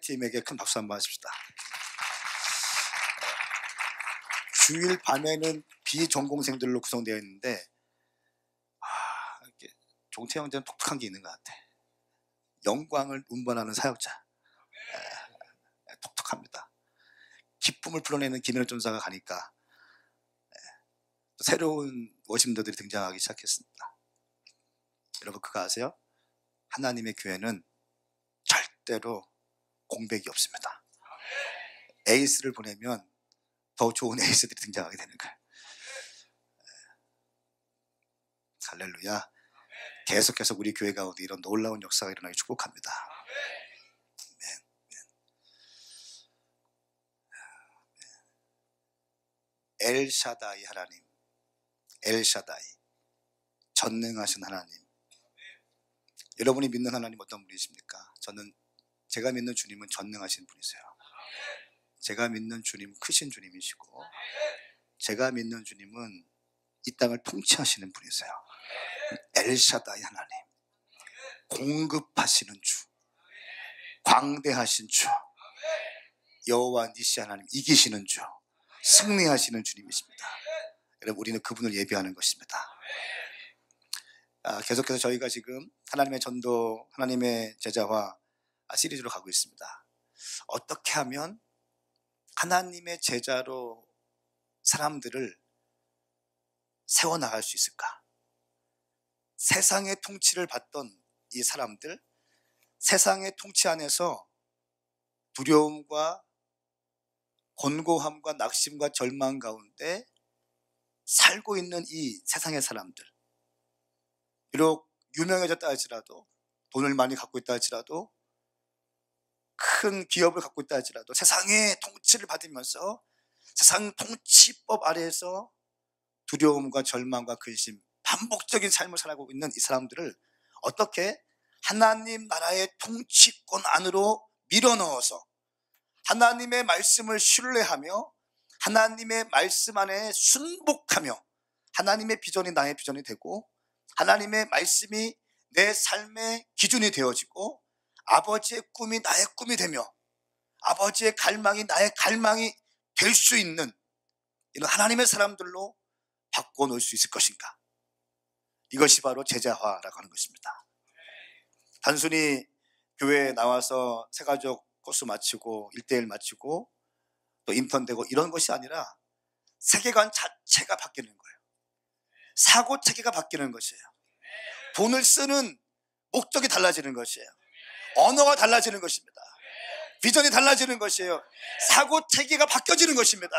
사역팀에게 큰 박수 한번 하십시다. 주일 밤에는 비전공생들로 구성되어 있는데 이렇게 종태 형제는 독특한 게 있는 것 같아. 영광을 운반하는 사역자. 독특합니다. 기쁨을 불어내는 김현우 전사가 가니까 새로운 워십들이 등장하기 시작했습니다. 여러분 그거 아세요? 하나님의 교회는 절대로 공백이 없습니다. 에이스를 보내면 더 좋은 에이스들이 등장하게 되는 거예요. 할렐루야. 계속해서 우리 교회 가운데 이런 놀라운 역사가 일어나기 축복합니다. 엘샤다이 하나님, 엘샤다이, 전능하신 하나님. 여러분이 믿는 하나님 어떤 분이십니까? 제가 믿는 주님은 전능하신 분이세요. 제가 믿는 주님 크신 주님이시고, 제가 믿는 주님은 이 땅을 통치하시는 분이세요. 엘샤다이 하나님, 공급하시는 주, 광대하신 주, 여호와 니시 하나님, 이기시는 주, 승리하시는 주님이십니다. 여러분 우리는 그분을 예배하는 것입니다. 계속해서 저희가 지금 하나님의 전도, 하나님의 제자화 시리즈로 가고 있습니다. 어떻게 하면 하나님의 제자로 사람들을 세워나갈 수 있을까? 세상의 통치를 받던 이 사람들, 세상의 통치 안에서 두려움과 곤고함과 낙심과 절망 가운데 살고 있는 이 세상의 사람들, 비록 유명해졌다 할지라도, 돈을 많이 갖고 있다 할지라도, 큰 기업을 갖고 있다 할지라도 세상의 통치를 받으면서 세상 통치법 아래에서 두려움과 절망과 근심, 반복적인 삶을 살아가고 있는 이 사람들을 어떻게 하나님 나라의 통치권 안으로 밀어넣어서 하나님의 말씀을 신뢰하며 하나님의 말씀 안에 순복하며 하나님의 비전이 나의 비전이 되고 하나님의 말씀이 내 삶의 기준이 되어지고 아버지의 꿈이 나의 꿈이 되며 아버지의 갈망이 나의 갈망이 될 수 있는 이런 하나님의 사람들로 바꿔놓을 수 있을 것인가? 이것이 바로 제자화라고 하는 것입니다. 단순히 교회에 나와서 새가족 코스 마치고 1:1 마치고 또 인턴 되고 이런 것이 아니라 세계관 자체가 바뀌는 거예요. 사고 체계가 바뀌는 것이에요. 돈을 쓰는 목적이 달라지는 것이에요. 언어가 달라지는 것입니다. 비전이 달라지는 것이에요. 사고 체계가 바뀌어지는 것입니다.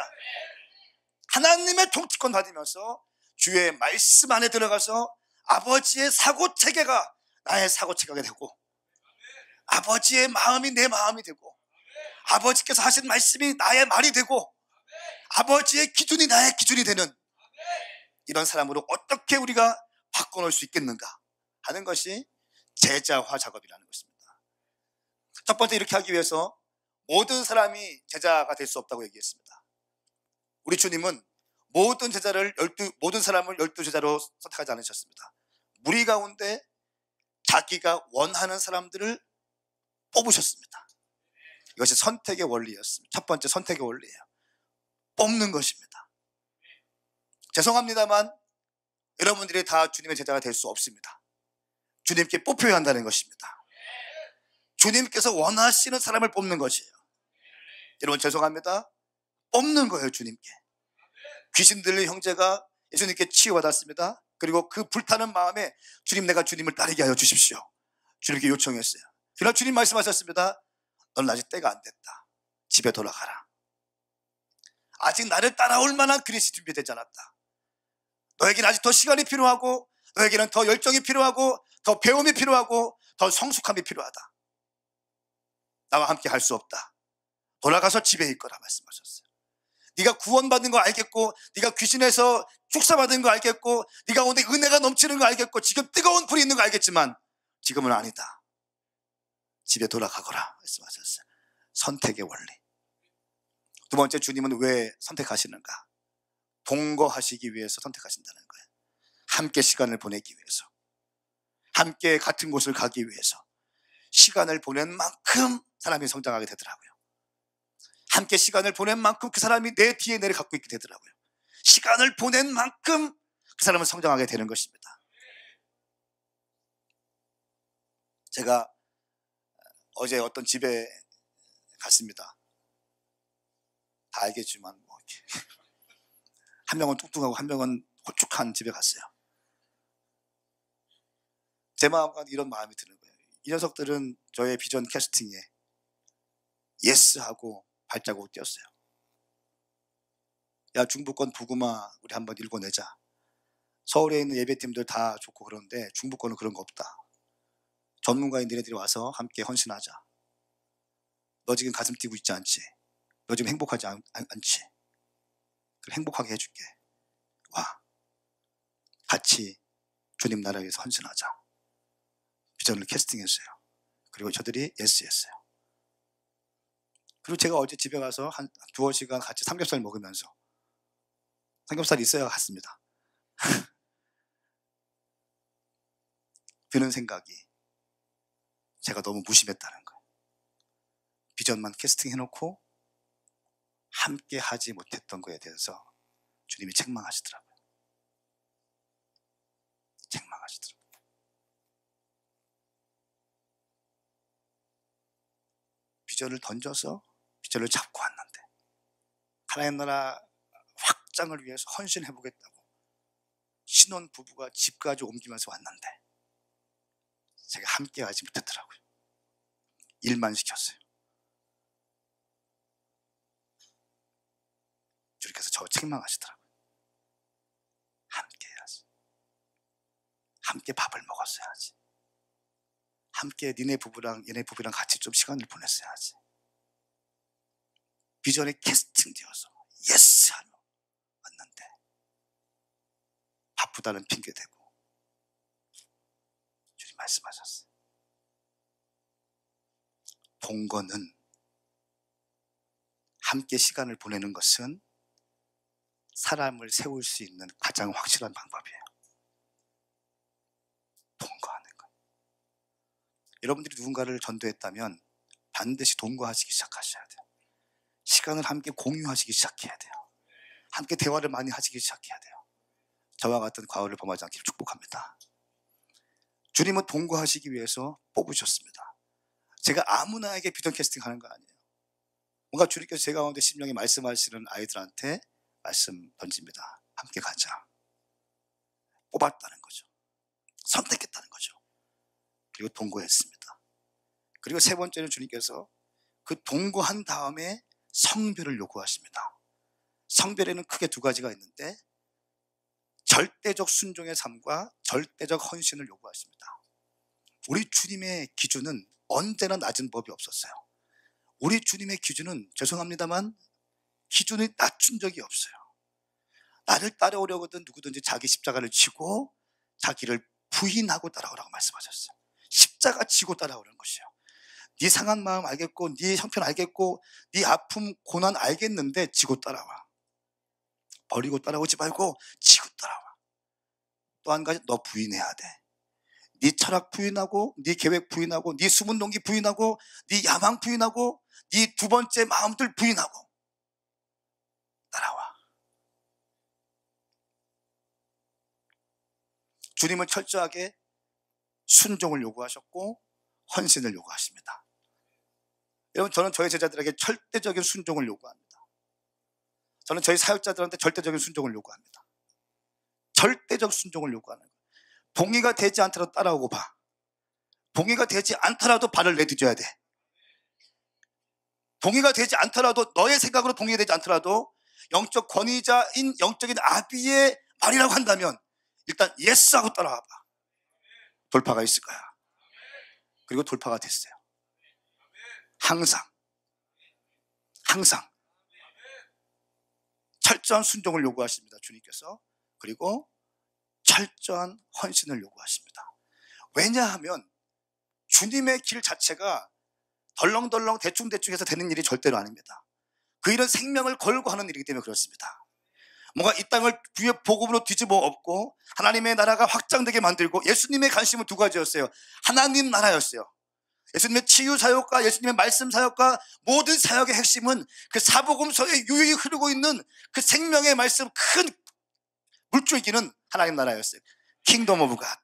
하나님의 통치권 받으면서 주의 말씀 안에 들어가서 아버지의 사고 체계가 나의 사고 체계가 되고 아버지의 마음이 내 마음이 되고 아버지께서 하신 말씀이 나의 말이 되고 아버지의 기준이 나의 기준이 되는 이런 사람으로 어떻게 우리가 바꿔놓을 수 있겠는가 하는 것이 제자화 작업이라는 것입니다. 첫 번째, 이렇게 하기 위해서 모든 사람이 제자가 될 수 없다고 얘기했습니다. 우리 주님은 모든 사람을 12제자로 선택하지 않으셨습니다. 무리 가운데 자기가 원하는 사람들을 뽑으셨습니다. 이것이 선택의 원리였습니다. 첫 번째 선택의 원리예요. 뽑는 것입니다. 죄송합니다만 여러분들이 다 주님의 제자가 될 수 없습니다. 주님께 뽑혀야 한다는 것입니다. 주님께서 원하시는 사람을 뽑는 것이에요. 여러분 죄송합니다. 뽑는 거예요. 주님께. 귀신 들린 형제가 예수님께 치유받았습니다. 그리고 그 불타는 마음에 주님, 내가 주님을 따르게 하여 주십시오. 주님께 요청했어요. 그러나 주님 말씀하셨습니다. 넌 아직 때가 안 됐다. 집에 돌아가라. 아직 나를 따라올 만한 그릇이 준비되지 않았다. 너에게는 아직 더 시간이 필요하고 너에게는 더 열정이 필요하고 더 배움이 필요하고 더 성숙함이 필요하다. 나와 함께 할 수 없다. 돌아가서 집에 있거라 말씀하셨어요. 네가 구원받은 거 알겠고 네가 귀신에서 축사받은 거 알겠고 네가 오늘 은혜가 넘치는 거 알겠고 지금 뜨거운 불이 있는 거 알겠지만 지금은 아니다. 집에 돌아가거라 말씀하셨어요. 선택의 원리. 두 번째, 주님은 왜 선택하시는가? 동거하시기 위해서 선택하신다는 거예요. 함께 시간을 보내기 위해서, 함께 같은 곳을 가기 위해서, 시간을 보낸 만큼 사람이 성장하게 되더라고요. 함께 시간을 보낸 만큼 그 사람이 내 DNA를 갖고 있게 되더라고요. 시간을 보낸 만큼 그 사람은 성장하게 되는 것입니다. 제가 어제 어떤 집에 갔습니다. 다 알겠지만 뭐 이렇게. 한 명은 뚱뚱하고 한 명은 홀쭉한 집에 갔어요. 제 마음과 이런 마음이 드는 거예요. 이 녀석들은 저의 비전 캐스팅에 예스하고 발자국 띄었어요. 야, 중부권 부구마 우리 한번 읽어내자. 서울에 있는 예배팀들 다 좋고 그런데 중부권은 그런 거 없다. 전문가인 너네들이 와서 함께 헌신하자. 너 지금 가슴 뛰고 있지 않지? 너 지금 행복하지 않지? 그래, 행복하게 해줄게. 와, 같이 주님 나라 위해서 헌신하자. 비전을 캐스팅했어요. 그리고 저들이 예스 했어요. 그리고 제가 어제 집에 가서 한 두어 시간 같이 삼겹살 먹으면서, 삼겹살 있어야 갔습니다. 드는 생각이 제가 너무 무심했다는 거예요. 비전만 캐스팅해놓고 함께 하지 못했던 거에 대해서 주님이 책망하시더라고요. 책망하시더라고요. 비전을 던져서 비전을 잡고 왔는데 하나님 나라 확장을 위해서 헌신해보겠다고 신혼 부부가 집까지 옮기면서 왔는데 제가 함께 하지 못했더라고요. 일만 시켰어요. 주님께서 저 책망하시더라고요. 함께 해야지. 함께 밥을 먹었어야지. 함께 니네 부부랑 얘네 부부랑 같이 좀 시간을 보냈어야지. 비전에 캐스팅되어서 예스 하며 왔는데 바쁘다는 핑계 대고 주님 말씀하셨어요. 동거는 함께 시간을 보내는 것은 사람을 세울 수 있는 가장 확실한 방법이에요. 동거하는 것. 여러분들이 누군가를 전도했다면 반드시 동거하시기 시작하셔야 돼요. 시간을 함께 공유하시기 시작해야 돼요. 함께 대화를 많이 하시기 시작해야 돼요. 저와 같은 과오를 범하지 않기를 축복합니다. 주님은 동거하시기 위해서 뽑으셨습니다. 제가 아무나에게 비전 캐스팅하는 거 아니에요. 뭔가 주님께서 제 가운데 심령에 말씀하시는 아이들한테 말씀 던집니다. 함께 가자. 뽑았다는 거죠. 선택했다는 거죠. 그리고 동거했습니다. 그리고 세 번째는 주님께서 그 동거한 다음에 성별을 요구하십니다. 성별에는 크게 두 가지가 있는데 절대적 순종의 삶과 절대적 헌신을 요구하십니다. 우리 주님의 기준은 언제나 낮은 법이 없었어요. 우리 주님의 기준은 죄송합니다만 기준이 낮춘 적이 없어요. 나를 따라오려거든 누구든지 자기 십자가를 지고 자기를 부인하고 따라오라고 말씀하셨어요. 십자가 지고 따라오는 것이요. 네 상한 마음 알겠고 네 형편 알겠고 네 아픔 고난 알겠는데 지고 따라와. 버리고 따라오지 말고 지고 따라와. 또 한 가지, 너 부인해야 돼. 네 철학 부인하고 네 계획 부인하고 네 숨은 동기 부인하고 네 야망 부인하고 네 두 번째 마음들 부인하고 따라와. 주님은 철저하게 순종을 요구하셨고 헌신을 요구하십니다. 여러분, 저는 저희 제자들에게 절대적인 순종을 요구합니다. 저는 저희 사역자들한테 절대적인 순종을 요구합니다. 절대적 순종을 요구하는 거예요. 동의가 되지 않더라도 따라오고 봐. 동의가 되지 않더라도 발을 내디뎌야 돼. 동의가 되지 않더라도 너의 생각으로 동의되지 않더라도 영적 권위자인 영적인 아비의 말이라고 한다면 일단 예스 하고 따라와 봐. 돌파가 있을 거야. 그리고 돌파가 됐어요. 항상 철저한 순종을 요구하십니다. 주님께서. 그리고 철저한 헌신을 요구하십니다. 왜냐하면 주님의 길 자체가 덜렁덜렁 대충대충 해서 되는 일이 절대로 아닙니다. 그 일은 생명을 걸고 하는 일이기 때문에 그렇습니다. 뭔가 이 땅을 부의 복음으로 뒤집어 엎고 하나님의 나라가 확장되게 만들고 예수님의 관심은 두 가지였어요. 하나님 나라였어요. 예수님의 치유 사역과 예수님의 말씀 사역과 모든 사역의 핵심은 그 사복음서에 유유히 흐르고 있는 그 생명의 말씀, 큰 물줄기는 하나님 나라였어요. 킹덤 오브 갓.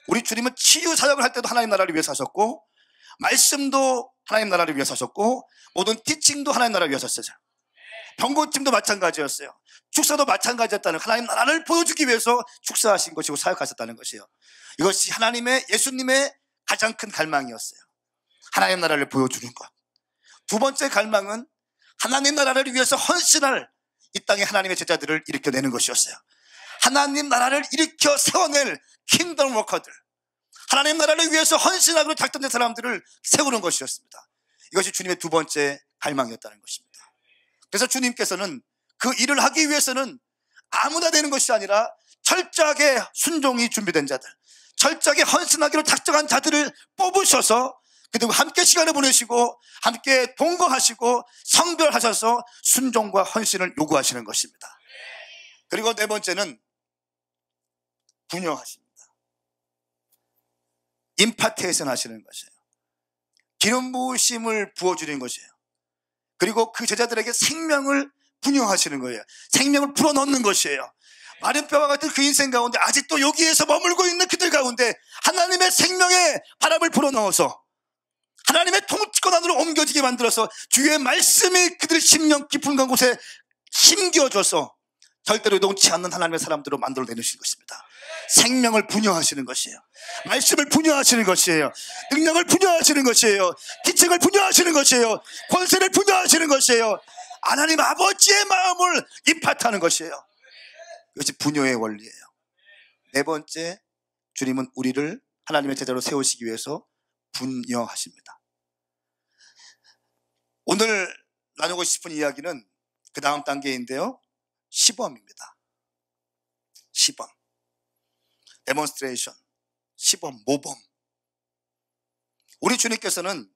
우리 주님은 치유 사역을 할 때도 하나님 나라를 위해서 하셨고, 말씀도 하나님 나라를 위해서 하셨고, 모든 티칭도 하나님 나라를 위해서 하셨어요. 병고침도 마찬가지였어요. 축사도 마찬가지였다는, 하나님 나라를 보여주기 위해서 축사하신 것이고 사역하셨다는 것이에요. 이것이 하나님의, 예수님의 가장 큰 갈망이었어요. 하나님 나라를 보여주는 것. 두 번째 갈망은 하나님 나라를 위해서 헌신할 이 땅에 하나님의 제자들을 일으켜내는 것이었어요. 하나님 나라를 일으켜 세워낼 킹덤 워커들, 하나님 나라를 위해서 헌신하기로 작정된 사람들을 세우는 것이었습니다. 이것이 주님의 두 번째 갈망이었다는 것입니다. 그래서 주님께서는 그 일을 하기 위해서는 아무나 되는 것이 아니라 철저하게 순종이 준비된 자들, 철저하게 헌신하기로 작정한 자들을 뽑으셔서 그들과 함께 시간을 보내시고 함께 동거하시고 성별하셔서 순종과 헌신을 요구하시는 것입니다. 그리고 네 번째는 분여하십니다. 임파테이션 하시는 것이에요. 기름 부으심을 부어주는 것이에요. 그리고 그 제자들에게 생명을 분여하시는 거예요. 생명을 불어넣는 것이에요. 마른 뼈와 같은 그 인생 가운데 아직도 여기에서 머물고 있는 그들 가운데 하나님의 생명의 바람을 불어넣어서 하나님의 통치권 안으로 옮겨지게 만들어서 주의 말씀이 그들의 심령 깊은 곳에 심겨져서 절대로 요동치 않는 하나님의 사람들로 만들어내시는 것입니다. 생명을 분여하시는 것이에요. 말씀을 분여하시는 것이에요. 능력을 분여하시는 것이에요. 기책을 분여하시는 것이에요. 권세를 분여하시는 것이에요. 하나님 아버지의 마음을 임파트하는 것이에요. 이것이 분여의 원리예요. 네 번째, 주님은 우리를 하나님의 제자로 세우시기 위해서 분여하십니다. 오늘 나누고 싶은 이야기는 그 다음 단계인데요, 시범입니다. 시범, 데몬스트레이션, 시범, 모범. 우리 주님께서는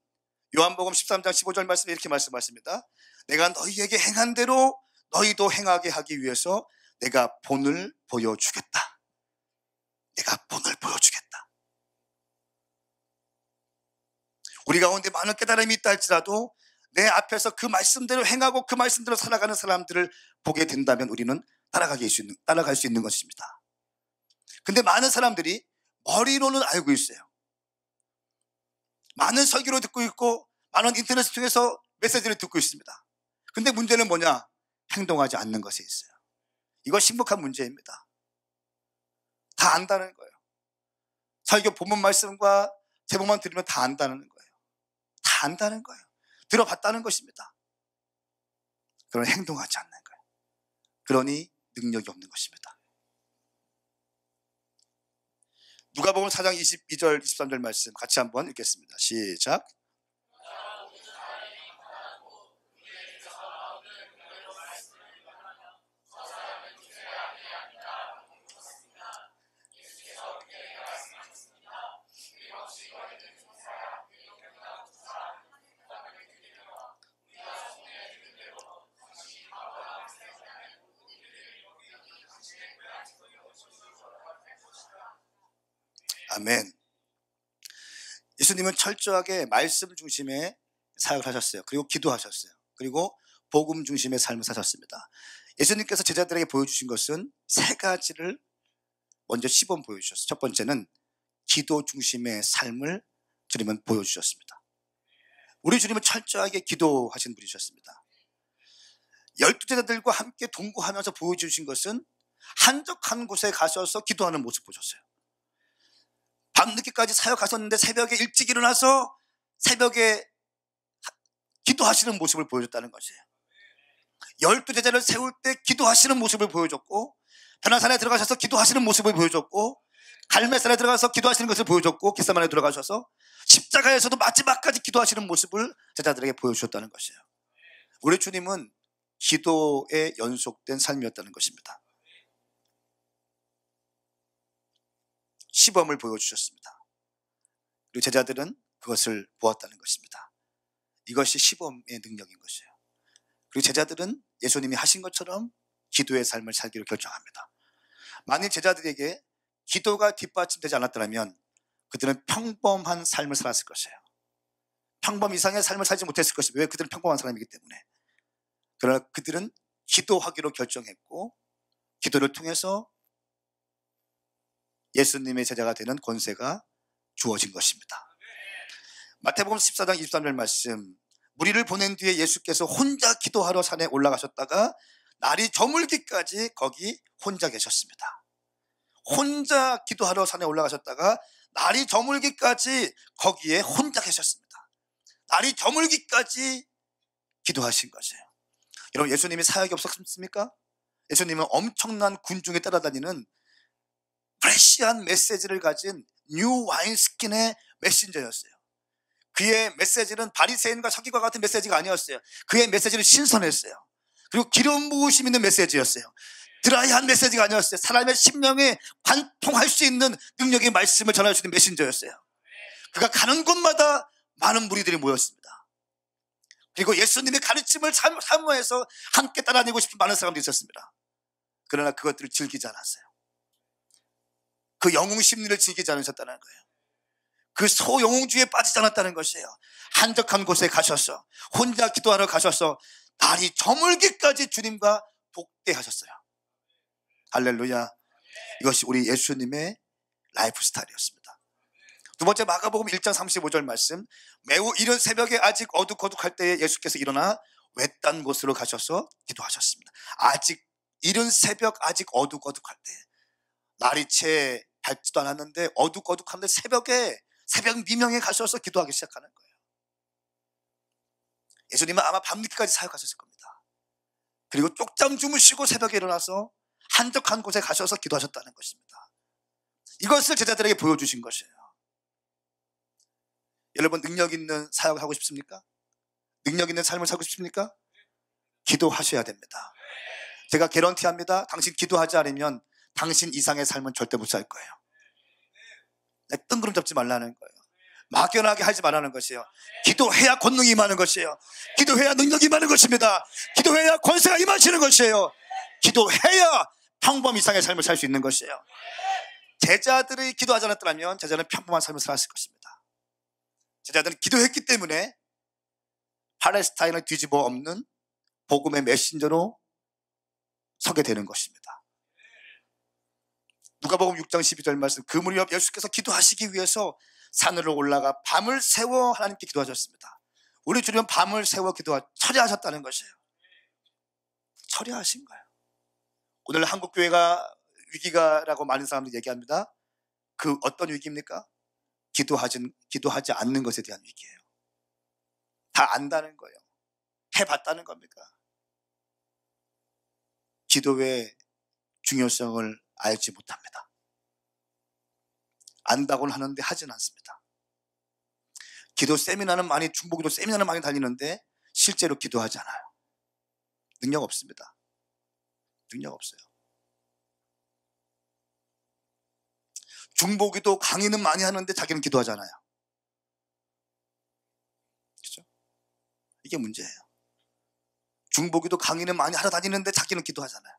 요한복음 13장 15절 말씀에 이렇게 말씀하십니다. 내가 너희에게 행한 대로 너희도 행하게 하기 위해서 내가 본을 보여주겠다. 내가 본을 보여주겠다. 우리 가운데 많은 깨달음이 있다 할지라도 내 앞에서 그 말씀대로 행하고 그 말씀대로 살아가는 사람들을 보게 된다면 우리는 따라갈 수 있는 것입니다. 근데 많은 사람들이 머리로는 알고 있어요. 많은 설교를 듣고 있고 많은 인터넷을 통해서 메시지를 듣고 있습니다. 근데 문제는 뭐냐? 행동하지 않는 것에 있어요. 이거 심각한 문제입니다. 다 안다는 거예요. 설교 본문 말씀과 제목만 들으면 다 안다는 거예요. 다 안다는 거예요. 들어봤다는 것입니다. 그러나 행동하지 않는 거예요. 그러니 능력이 없는 것입니다. 누가복음 4장 22절 23절 말씀 같이 한번 읽겠습니다. 시작. 아멘. 예수님은 철저하게 말씀 중심의 사역을 하셨어요. 그리고 기도하셨어요. 그리고 복음 중심의 삶을 사셨습니다. 예수님께서 제자들에게 보여주신 것은 세 가지를 먼저 시범 보여주셨어요. 첫 번째는 기도 중심의 삶을 주님은 보여주셨습니다. 우리 주님은 철저하게 기도하신 분이셨습니다. 12제자들과 함께 동거하면서 보여주신 것은 한적한 곳에 가셔서 기도하는 모습 보셨어요. 밤늦게까지 사역하셨는데 새벽에 일찍 일어나서 새벽에 기도하시는 모습을 보여줬다는 것이에요. 12제자를 세울 때 기도하시는 모습을 보여줬고, 변화산에 들어가셔서 기도하시는 모습을 보여줬고, 갈매산에 들어가서 기도하시는 것을 보여줬고, 겟세마네에 들어가셔서 십자가에서도 마지막까지 기도하시는 모습을 제자들에게 보여주셨다는 것이에요. 우리 주님은 기도에 연속된 삶이었다는 것입니다. 시범을 보여주셨습니다. 그리고 제자들은 그것을 보았다는 것입니다. 이것이 시범의 능력인 것이에요. 그리고 제자들은 예수님이 하신 것처럼 기도의 삶을 살기로 결정합니다. 만일 제자들에게 기도가 뒷받침되지 않았더라면 그들은 평범한 삶을 살았을 것이에요. 평범 이상의 삶을 살지 못했을 것입니다. 왜? 그들은 평범한 사람이기 때문에. 그러나 그들은 기도하기로 결정했고 기도를 통해서 예수님의 제자가 되는 권세가 주어진 것입니다. 마태복음 14장 23절 말씀, 무리를 보낸 뒤에 예수께서 혼자 기도하러 산에 올라가셨다가 날이 저물기까지 거기 혼자 계셨습니다. 혼자 기도하러 산에 올라가셨다가 날이 저물기까지 거기에 혼자 계셨습니다. 날이 저물기까지 기도하신 것이에요. 여러분, 예수님이 사역이 없었습니까? 예수님은 엄청난 군중에 따라다니는 프레시한 메시지를 가진 뉴 와인스킨의 메신저였어요. 그의 메시지는 바리새인과 서기관 같은 메시지가 아니었어요. 그의 메시지는 신선했어요. 그리고 기름 부으심 있는 메시지였어요. 드라이한 메시지가 아니었어요. 사람의 심령에 관통할 수 있는 능력의 말씀을 전할 수 있는 메신저였어요. 그가 가는 곳마다 많은 무리들이 모였습니다. 그리고 예수님의 가르침을 사모해서 함께 따라다니고 싶은 많은 사람들이 있었습니다. 그러나 그것들을 즐기지 않았어요. 그 영웅 심리를 즐기지 않으셨다는 거예요. 그 소영웅주의에 빠지지 않았다는 것이에요. 한적한 곳에 가셔서 혼자 기도하러 가셔서 날이 저물기까지 주님과 독대하셨어요. 할렐루야. 이것이 우리 예수님의 라이프 스타일이었습니다. 두 번째, 마가복음 1장 35절 말씀, 매우 이른 새벽에 아직 어둑어둑할 때에 예수께서 일어나 외딴 곳으로 가셔서 기도하셨습니다. 아직 이른 새벽, 아직 어둑어둑할 때, 날이 채 밝지도 않았는데 어둑어둑한데 새벽 미명에 가셔서 기도하기 시작하는 거예요. 예수님은 아마 밤늦게까지 사역하셨을 겁니다. 그리고 쪽잠 주무시고 새벽에 일어나서 한적한 곳에 가셔서 기도하셨다는 것입니다. 이것을 제자들에게 보여주신 것이에요. 여러분, 능력 있는 사역을 하고 싶습니까? 능력 있는 삶을 살고 싶습니까? 기도하셔야 됩니다. 제가 개런티합니다. 당신 기도하지 않으면 당신 이상의 삶은 절대 못 살 거예요. 뜬구름 잡지 말라는 거예요. 막연하게 하지 말라는 것이에요. 기도해야 권능이 임하는 것이에요. 기도해야 능력이 임하는 것입니다. 기도해야 권세가 임하시는 것이에요. 기도해야 평범 이상의 삶을 살 수 있는 것이에요. 제자들이 기도하지 않았더라면 제자는 평범한 삶을 살았을 것입니다. 제자들은 기도했기 때문에 팔레스타인을 뒤집어 엎는 복음의 메신저로 서게 되는 것입니다. 누가복음 6장 12절 말씀, 그 무렵 예수께서 기도하시기 위해서 산으로 올라가 밤을 새워 하나님께 기도하셨습니다. 우리 주님은 밤을 새워 처리하셨다는 것이에요. 처리하신 거예요. 오늘 한국교회가 위기가라고 많은 사람들이 얘기합니다. 그 어떤 위기입니까? 기도하지 않는 것에 대한 위기예요. 다 안다는 거예요. 해봤다는 겁니까? 기도의 중요성을 알지 못합니다. 안다고는 하는데 하진 않습니다. 기도 세미나는 중보기도 세미나는 많이 다니는데 실제로 기도하지 않아요. 능력 없습니다. 능력 없어요. 중보기도 강의는 많이 하는데 자기는 기도하지 않아요. 그렇죠? 이게 문제예요. 중보기도 강의는 많이 하러 다니는데 자기는 기도하잖아요.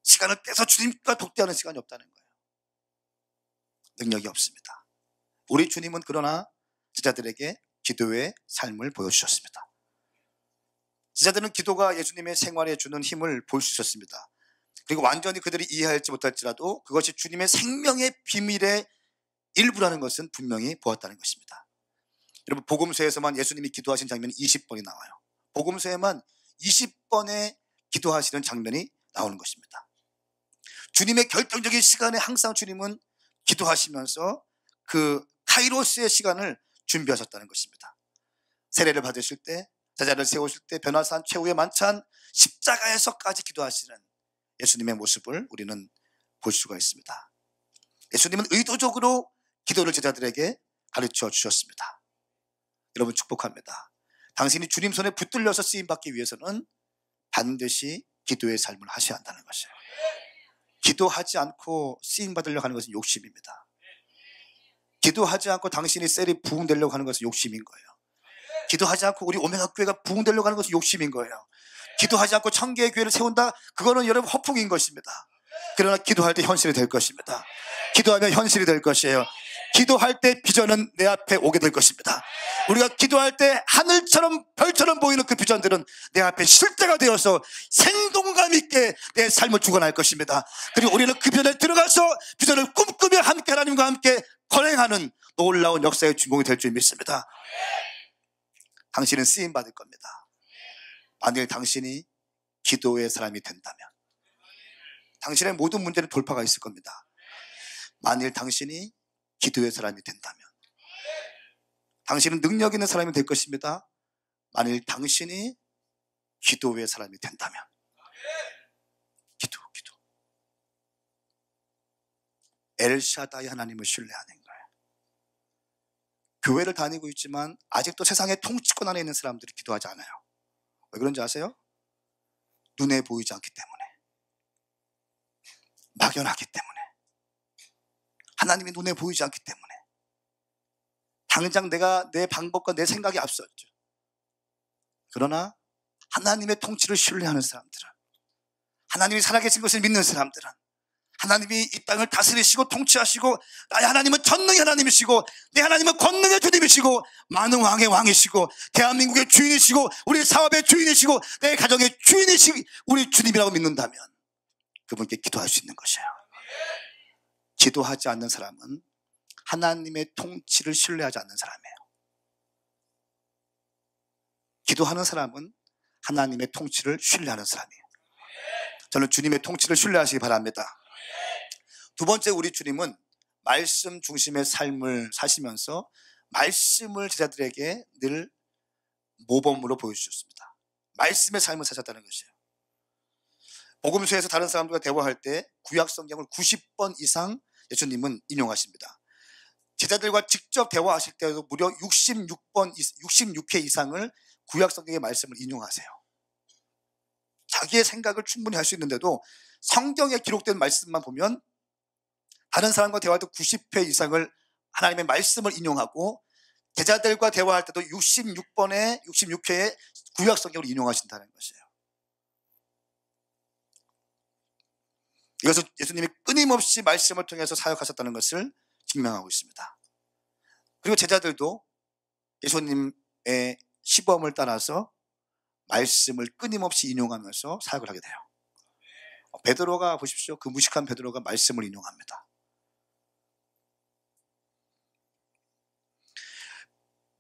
시간을 빼서 주님과 독대하는 시간이 없다는 거예요. 능력이 없습니다. 우리 주님은 그러나 제자들에게 기도의 삶을 보여주셨습니다. 제자들은 기도가 예수님의 생활에 주는 힘을 볼 수 있었습니다. 그리고 완전히 그들이 이해할지 못할지라도 그것이 주님의 생명의 비밀의 일부라는 것은 분명히 보았다는 것입니다. 여러분, 복음서에서만 예수님이 기도하신 장면이 20번이 나와요. 복음서에만 20번의 기도하시는 장면이 나오는 것입니다. 주님의 결정적인 시간에 항상 주님은 기도하시면서 그 카이로스의 시간을 준비하셨다는 것입니다. 세례를 받으실 때, 제자를 세우실 때, 변화산 최후의 만찬, 십자가에서까지 기도하시는 예수님의 모습을 우리는 볼 수가 있습니다. 예수님은 의도적으로 기도를 제자들에게 가르쳐 주셨습니다. 여러분, 축복합니다. 당신이 주님 손에 붙들려서 쓰임받기 위해서는 반드시 기도의 삶을 하셔야 한다는 것이에요. 기도하지 않고 쓰임받으려고 하는 것은 욕심입니다. 기도하지 않고 당신이 셀이 부흥되려고 하는 것은 욕심인 거예요. 기도하지 않고 우리 오메가 교회가 부흥되려고 하는 것은 욕심인 거예요. 기도하지 않고 1000개의 교회를 세운다? 그거는 여러분 허풍인 것입니다. 그러나 기도할 때 현실이 될 것입니다. 기도하면 현실이 될 것이에요. 기도할 때 비전은 내 앞에 오게 될 것입니다. 우리가 기도할 때 하늘처럼 별처럼 보이는 그 비전들은 내 앞에 실제가 되어서 생동감 있게 내 삶을 주관할 것입니다. 그리고 우리는 그 비전에 들어가서 비전을 꿈꾸며 함께 하나님과 함께 거행하는 놀라운 역사의 주인공이 될 줄 믿습니다. 당신은 쓰임받을 겁니다. 만일 당신이 기도의 사람이 된다면 당신의 모든 문제는 돌파가 있을 겁니다. 만일 당신이 기도의 사람이 된다면 당신은 능력 있는 사람이 될 것입니다. 만일 당신이 기도의 사람이 된다면 기도 엘샤다이 하나님을 신뢰하는 거예요. 교회를 다니고 있지만 아직도 세상의 통치권 안에 있는 사람들이 기도하지 않아요. 왜 그런지 아세요? 눈에 보이지 않기 때문에, 막연하기 때문에, 하나님이 눈에 보이지 않기 때문에 당장 내 방법과 내 생각이 앞섰죠. 그러나 하나님의 통치를 신뢰하는 사람들은, 하나님이 살아계신 것을 믿는 사람들은, 하나님이 이 땅을 다스리시고 통치하시고 나의 하나님은 전능의 하나님이시고 내 하나님은 권능의 주님이시고 많은 왕의 왕이시고 대한민국의 주인이시고 우리 사업의 주인이시고 내 가정의 주인이시고 우리 주님이라고 믿는다면 그분께 기도할 수 있는 것이에요. 기도하지 않는 사람은 하나님의 통치를 신뢰하지 않는 사람이에요. 기도하는 사람은 하나님의 통치를 신뢰하는 사람이에요. 저는 주님의 통치를 신뢰하시기 바랍니다. 두 번째, 우리 주님은 말씀 중심의 삶을 사시면서 말씀을 제자들에게 늘 모범으로 보여주셨습니다. 말씀의 삶을 사셨다는 것이에요. 복음서에서 다른 사람들과 대화할 때 구약 성경을 90번 이상 예수님은 인용하십니다. 제자들과 직접 대화하실 때도 무려 66회 이상을 구약 성경의 말씀을 인용하세요. 자기의 생각을 충분히 할 수 있는데도 성경에 기록된 말씀만 보면 다른 사람과 대화할 때 90회 이상을 하나님의 말씀을 인용하고 제자들과 대화할 때도 66회의 구약 성경을 인용하신다는 것이에요. 이것은 예수님이 끊임없이 말씀을 통해서 사역하셨다는 것을 증명하고 있습니다. 그리고 제자들도 예수님의 시범을 따라서 말씀을 끊임없이 인용하면서 사역을 하게 돼요. 베드로가 보십시오. 그 무식한 베드로가 말씀을 인용합니다.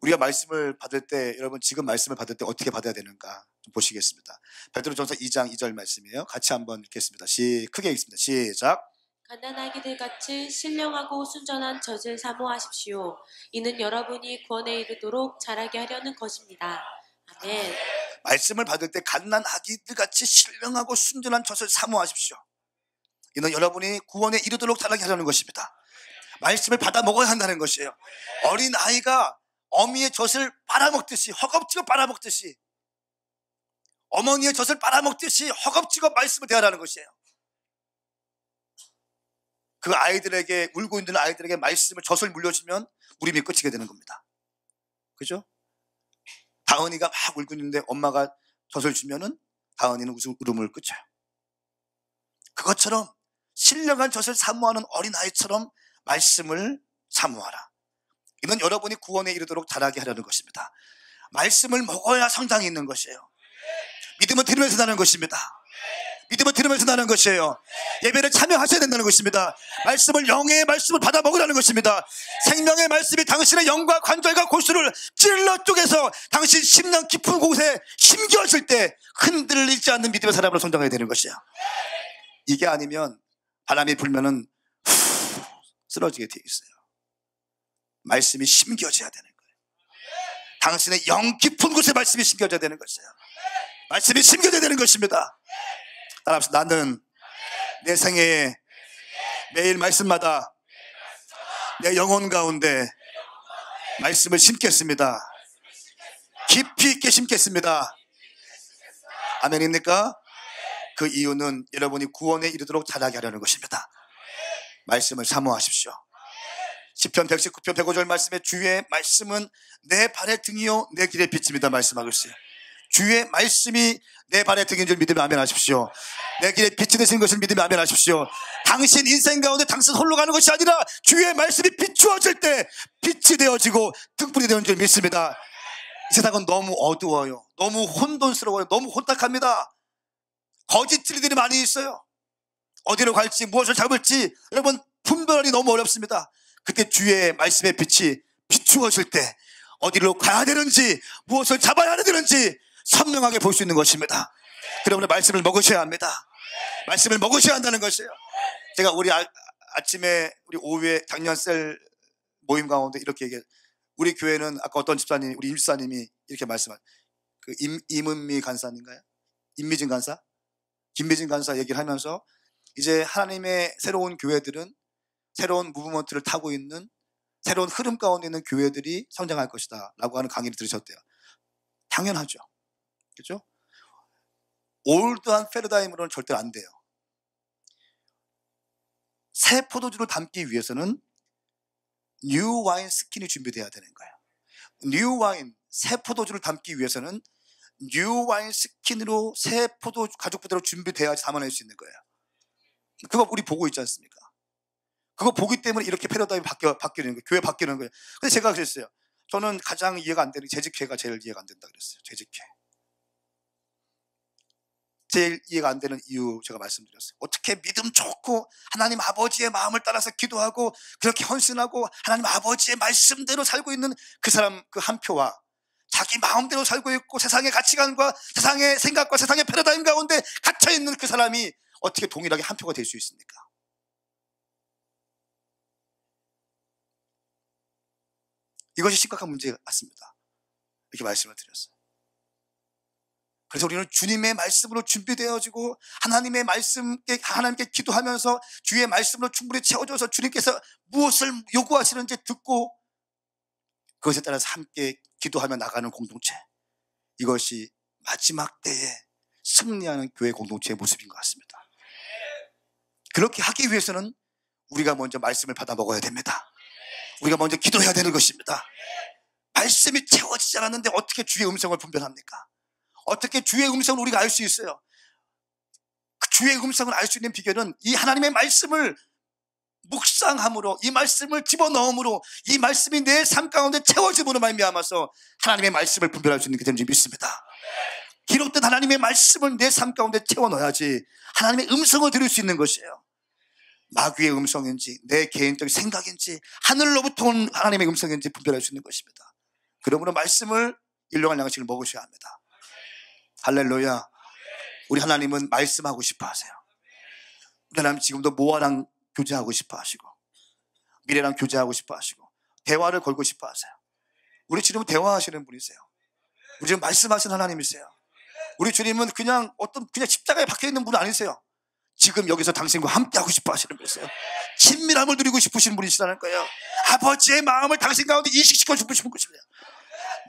우리가 말씀을 받을 때, 여러분 지금 말씀을 받을 때 어떻게 받아야 되는가 좀 보시겠습니다. 베드로전서 2장 2절 말씀이에요. 같이 한번 읽겠습니다. 크게 읽습니다. 시작. 갓난아기들 같이 신령하고 순전한 젖을 사모하십시오. 이는 여러분이 구원에 이르도록 자라게 하려는 것입니다. 아멘. 말씀을 받을 때 갓난아기들 같이 신령하고 순전한 젖을 사모하십시오. 이는 여러분이 구원에 이르도록 자라게 하려는 것입니다. 말씀을 받아 먹어야 한다는 것이에요. 어린 아이가 어미의 젖을 빨아먹듯이, 허겁지겁 빨아먹듯이, 어머니의 젖을 빨아먹듯이 허겁지겁 말씀을 대하라는 것이에요. 그 아이들에게, 울고 있는 아이들에게 말씀을, 젖을 물려주면 울음이 끝이게 되는 겁니다. 그죠? 다은이가 막 울고 있는데 엄마가 젖을 주면은 다은이는 울음을 그쳐요. 그것처럼 신령한 젖을 사모하는 어린아이처럼 말씀을 사모하라. 이는 여러분이 구원에 이르도록 자라게 하려는 것입니다. 말씀을 먹어야 성장이 있는 것이에요. 믿음은 들으면서 나는 것입니다. 믿음을 들으면서 나는 것이에요. 예배를 참여하셔야 된다는 것입니다. 말씀을, 영의 말씀을 받아 먹으라는 것입니다. 생명의 말씀이 당신의 영과 관절과 골수를 찔러 쪼개서 당신 심령 깊은 곳에 심겨질 때 흔들리지 않는 믿음의 사람으로 성장해야 되는 것이에요. 이게 아니면 바람이 불면은 쓰러지게 되어 있어요. 말씀이 심겨져야 되는 거예요. 당신의 영 깊은 곳에 말씀이 심겨져야 되는 것이에요. 말씀이 심겨져야 되는 것입니다. 따라합시다. 나는 내 생애에 매일 말씀마다 내 영혼 가운데 말씀을 심겠습니다. 깊이 있게 심겠습니다. 아멘입니까? 그 이유는 여러분이 구원에 이르도록 자라게 하려는 것입니다. 말씀을 사모하십시오. 시편 119편 105절 말씀에 주의 말씀은 내 발의 등이요 내 길의 빛입니다 말씀하고 있어요. 주의 말씀이 내 발의 등인 줄 믿으면 아멘 하십시오. 내 길에 빛이 되시는 것을 믿으면 아멘 하십시오. 당신 인생 가운데 당신 홀로 가는 것이 아니라 주의 말씀이 비추어질 때 빛이 되어지고 등불이 되는 줄 믿습니다. 이 세상은 너무 어두워요. 너무 혼돈스러워요. 너무 혼탁합니다. 거짓 진리들이 많이 있어요. 어디로 갈지 무엇을 잡을지 여러분 분별이 너무 어렵습니다. 그때 주의 말씀의 빛이 비추어질 때 어디로 가야 되는지 무엇을 잡아야 되는지 선명하게 볼 수 있는 것입니다. 여러분의 말씀을 먹으셔야 합니다. 말씀을 먹으셔야 한다는 것이에요. 제가 우리 아침에 우리 오후에 작년셀 모임 가운데 이렇게 얘기해요. 우리 교회는 아까 어떤 집사님, 우리 임집사님이 이렇게 말씀하셨어요. 그 임은미 간사인가요? 임미진 간사? 김미진 간사 얘기를 하면서 이제 하나님의 새로운 교회들은 새로운 무브먼트를 타고 있는 새로운 흐름 가운데 있는 교회들이 성장할 것이다 라고 하는 강의를 들으셨대요. 당연하죠. 그렇죠? 올드한 패러다임으로는 절대 안 돼요. 새 포도주를 담기 위해서는 뉴 와인 스킨이 준비되어야 되는 거예요. 뉴 와인, 새 포도주를 담기 위해서는 뉴 와인 스킨으로 새 포도주 가죽부대로 준비되어야지 담아낼 수 있는 거예요. 그거 우리 보고 있지 않습니까? 그거 보기 때문에 이렇게 패러다임이 바뀌는 거예요. 교회 바뀌는 거예요. 근데 제가 그랬어요. 저는 가장 이해가 안 되는 재직회가 제일 이해가 안 된다 그랬어요. 재직회. 제일 이해가 안 되는 이유 제가 말씀드렸어요. 어떻게 믿음 좋고 하나님 아버지의 마음을 따라서 기도하고 그렇게 헌신하고 하나님 아버지의 말씀대로 살고 있는 그 사람 그 한 표와 자기 마음대로 살고 있고 세상의 가치관과 세상의 생각과 세상의 패러다임 가운데 갇혀있는 그 사람이 어떻게 동일하게 한 표가 될 수 있습니까? 이것이 심각한 문제 같습니다. 이렇게 말씀을 드렸어요. 그래서 우리는 주님의 말씀으로 준비되어지고 하나님의 말씀께 하나님께 기도하면서 주의 말씀으로 충분히 채워져서 주님께서 무엇을 요구하시는지 듣고 그것에 따라서 함께 기도하며 나가는 공동체, 이것이 마지막 때에 승리하는 교회 공동체의 모습인 것 같습니다. 그렇게 하기 위해서는 우리가 먼저 말씀을 받아 먹어야 됩니다. 우리가 먼저 기도해야 되는 것입니다. 말씀이 채워지지 않았는데 어떻게 주의 음성을 분별합니까? 어떻게 주의 음성을 우리가 알 수 있어요? 그 주의 음성을 알 수 있는 비결은 이 하나님의 말씀을 묵상함으로, 이 말씀을 집어넣음으로, 이 말씀이 내 삶 가운데 채워짐으로 말미암아서 하나님의 말씀을 분별할 수 있는 게 되는지 믿습니다. 기록된 하나님의 말씀을 내 삶 가운데 채워넣어야지 하나님의 음성을 들을 수 있는 것이에요. 마귀의 음성인지 내 개인적인 생각인지 하늘로부터 온 하나님의 음성인지 분별할 수 있는 것입니다. 그러므로 말씀을 일용할 양식을 먹으셔야 합니다. 할렐루야. 우리 하나님은 말씀하고 싶어 하세요. 우리 하나님 지금도 모아랑 교제하고 싶어 하시고 미래랑 교제하고 싶어 하시고 대화를 걸고 싶어 하세요. 우리 주님은 대화하시는 분이세요. 우리 주님 말씀하시는 하나님이세요. 우리 주님은 그냥 십자가에 박혀있는 분 아니세요. 지금 여기서 당신과 함께 하고 싶어 하시는 분이세요. 친밀함을 누리고 싶으신 분이시라는 거예요. 아버지의 마음을 당신 가운데 인식시켜 주고 싶은 것입니다.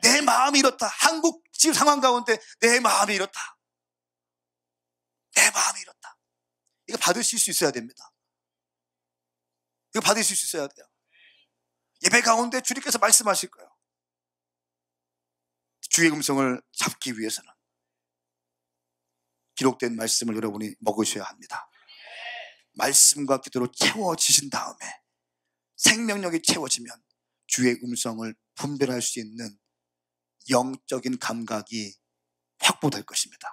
내 마음이 이렇다. 한국 지금 상황 가운데 내 마음이 이렇다. 내 마음이 이렇다. 이거 받으실 수 있어야 됩니다. 이거 받으실 수 있어야 돼요. 예배 가운데 주님께서 말씀하실 거예요. 주의 음성을 잡기 위해서는 기록된 말씀을 여러분이 먹으셔야 합니다. 말씀과 기도로 채워지신 다음에 생명력이 채워지면 주의 음성을 분별할 수 있는 영적인 감각이 확보될 것입니다.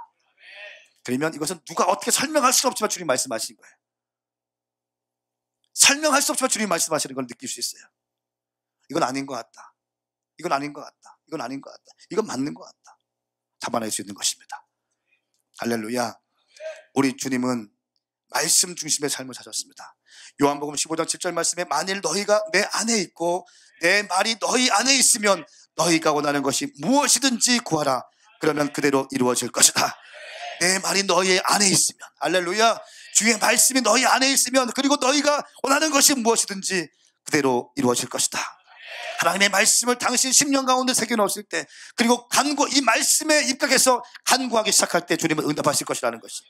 그러면 이것은 누가 어떻게 설명할 수 없지만 주님 말씀하신 거예요. 설명할 수 없지만 주님 말씀하시는 걸 느낄 수 있어요. 이건 아닌 것 같다. 이건 아닌 것 같다. 이건 아닌 것 같다. 이건 맞는 것 같다. 잡아낼 수 있는 것입니다. 할렐루야. 우리 주님은 말씀 중심의 삶을 사셨습니다. 요한복음 15장 7절 말씀에 만일 너희가 내 안에 있고 내 말이 너희 안에 있으면 너희가 원하는 것이 무엇이든지 구하라. 그러면 그대로 이루어질 것이다. 내 말이 너희 안에 있으면, 할렐루야. 주의 말씀이 너희 안에 있으면 그리고 너희가 원하는 것이 무엇이든지 그대로 이루어질 것이다. 하나님의 말씀을 당신 심령 가운데 새겨넣었을 때 그리고 이 말씀에 입각해서 간구하기 시작할 때 주님은 응답하실 것이라는 것이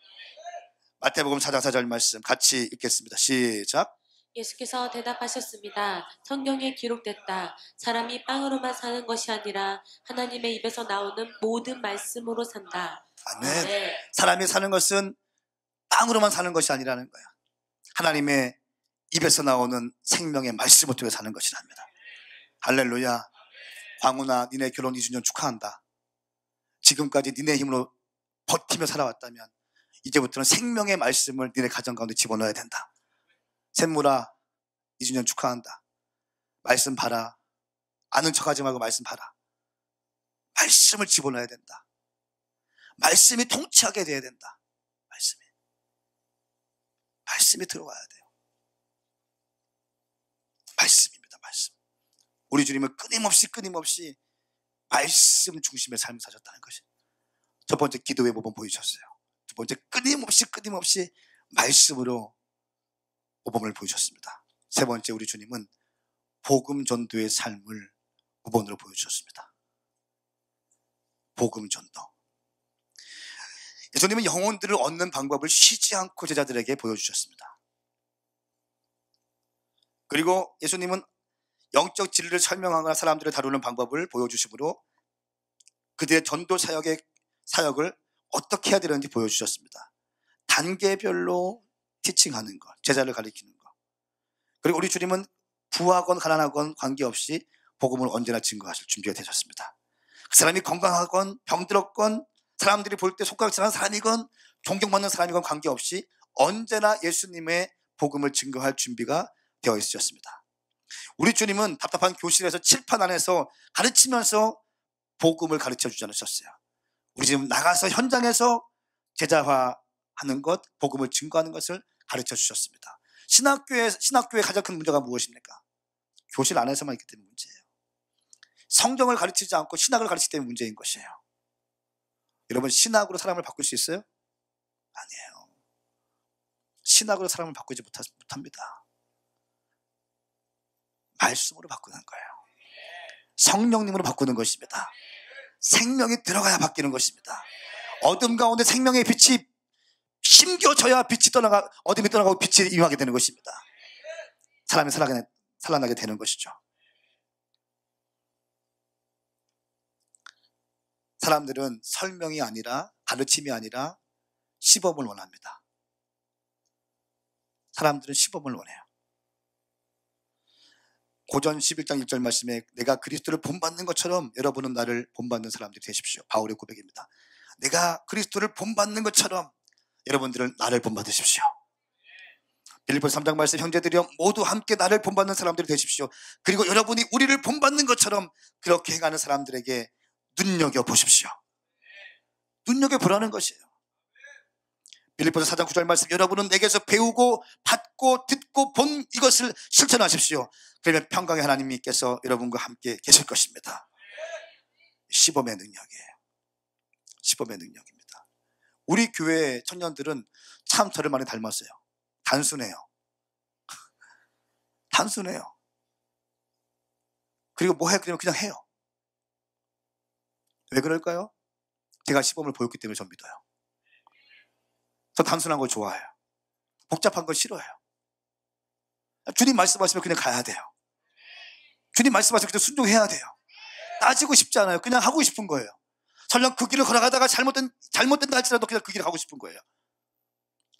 마태복음 4장 4절 말씀 같이 읽겠습니다. 시작. 예수께서 대답하셨습니다. 성경에 기록됐다. 사람이 빵으로만 사는 것이 아니라 하나님의 입에서 나오는 모든 말씀으로 산다. 아멘. 네. 사람이 사는 것은 빵으로만 사는 것이 아니라는 거야. 하나님의 입에서 나오는 생명의 말씀을 통해 사는 것이랍니다. 할렐루야. 광훈아, 니네 결혼 2주년 축하한다. 지금까지 니네 힘으로 버티며 살아왔다면 이제부터는 생명의 말씀을 니네 가정 가운데 집어넣어야 된다. 샘물아, 2주년 축하한다. 말씀 봐라. 아는 척하지 말고 말씀 봐라. 말씀을 집어넣어야 된다. 말씀이 통치하게 돼야 된다. 말씀이 들어와야 돼요. 말씀입니다. 말씀. 우리 주님은 끊임없이 말씀 중심의 삶을 사셨다는 것이 첫 번째 기도의 모범 보여주셨어요. 두 번째 끊임없이 말씀으로 모범을 보여주셨습니다. 세 번째 우리 주님은 복음 전도의 삶을 모범으로 보여주셨습니다. 복음 전도. 예수님은 영혼들을 얻는 방법을 쉬지 않고 제자들에게 보여주셨습니다. 그리고 예수님은 영적 진리를 설명하거나 사람들을 다루는 방법을 보여주심으로 그들의 전도 사역을 어떻게 해야 되는지 보여주셨습니다. 단계별로 티칭하는 것, 제자를 가리키는 것. 그리고 우리 주님은 부하건 가난하건 관계없이 복음을 언제나 증거하실 준비가 되셨습니다. 그 사람이 건강하건 병들었건 사람들이 볼 때 손가락질하는 사람이건 존경받는 사람이건 관계없이 언제나 예수님의 복음을 증거할 준비가 되어 있으셨습니다. 우리 주님은 답답한 교실에서 칠판 안에서 가르치면서 복음을 가르쳐 주지 않으셨어요. 우리 지금 나가서 현장에서 제자화하는 것, 복음을 증거하는 것을 가르쳐 주셨습니다. 신학교의 가장 큰 문제가 무엇입니까? 교실 안에서만 있기 때문에 문제예요. 성경을 가르치지 않고 신학을 가르치기 때문에 문제인 것이에요. 여러분, 신학으로 사람을 바꿀 수 있어요? 아니에요. 신학으로 사람을 바꾸지 못합니다. 말씀으로 바꾸는 거예요. 성령님으로 바꾸는 것입니다. 생명이 들어가야 바뀌는 것입니다. 어둠 가운데 생명의 빛이 심겨져야 빛이 어둠이 떠나가고 빛이 임하게 되는 것입니다. 사람이 살아나게 되는 것이죠. 사람들은 설명이 아니라 가르침이 아니라 시범을 원합니다. 사람들은 시범을 원해요. 고전 11장 1절 말씀에 내가 그리스도를 본받는 것처럼 여러분은 나를 본받는 사람들이 되십시오. 바울의 고백입니다. 내가 그리스도를 본받는 것처럼 여러분들은 나를 본받으십시오. 빌립보서 3장 말씀, 형제들이여 모두 함께 나를 본받는 사람들이 되십시오. 그리고 여러분이 우리를 본받는 것처럼 그렇게 행하는 사람들에게 눈여겨보십시오. 눈여겨보라는 것이에요. 빌립보서 4장 9절 말씀, 여러분은 내게서 배우고 받고 듣고 본 이것을 실천하십시오. 그러면 평강의 하나님께서 여러분과 함께 계실 것입니다. 시범의 능력이에요. 시범의 능력입니다. 우리 교회 청년들은 참 저를 많이 닮았어요. 단순해요. 단순해요. 그리고 뭐 해? 그냥 해요. 왜 그럴까요? 제가 시범을 보였기 때문에 전 믿어요. 저 단순한 걸 좋아해요. 복잡한 걸 싫어해요. 주님 말씀하시면 그냥 가야 돼요. 주님 말씀하시면 그냥 순종해야 돼요. 따지고 싶지 않아요. 그냥 하고 싶은 거예요. 설령 그 길을 걸어가다가 잘못된다 할지라도 그냥 그 길을 가고 싶은 거예요.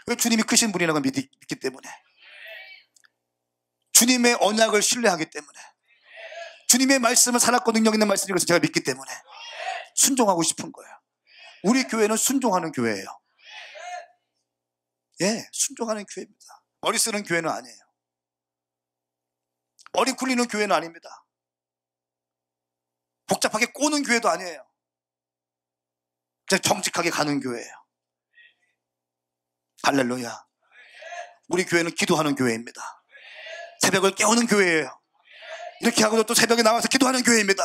왜? 주님이 크신 분이라는 걸 믿기 때문에, 주님의 언약을 신뢰하기 때문에, 주님의 말씀은 살았고 능력 있는 말씀인 것을 제가 믿기 때문에 순종하고 싶은 거예요. 우리 교회는 순종하는 교회예요. 예, 순종하는 교회입니다. 머리 쓰는 교회는 아니에요. 머리 굴리는 교회는 아닙니다. 복잡하게 꼬는 교회도 아니에요. 그냥 정직하게 가는 교회예요. 할렐루야. 우리 교회는 기도하는 교회입니다. 새벽을 깨우는 교회예요. 이렇게 하고도 또 새벽에 나와서 기도하는 교회입니다.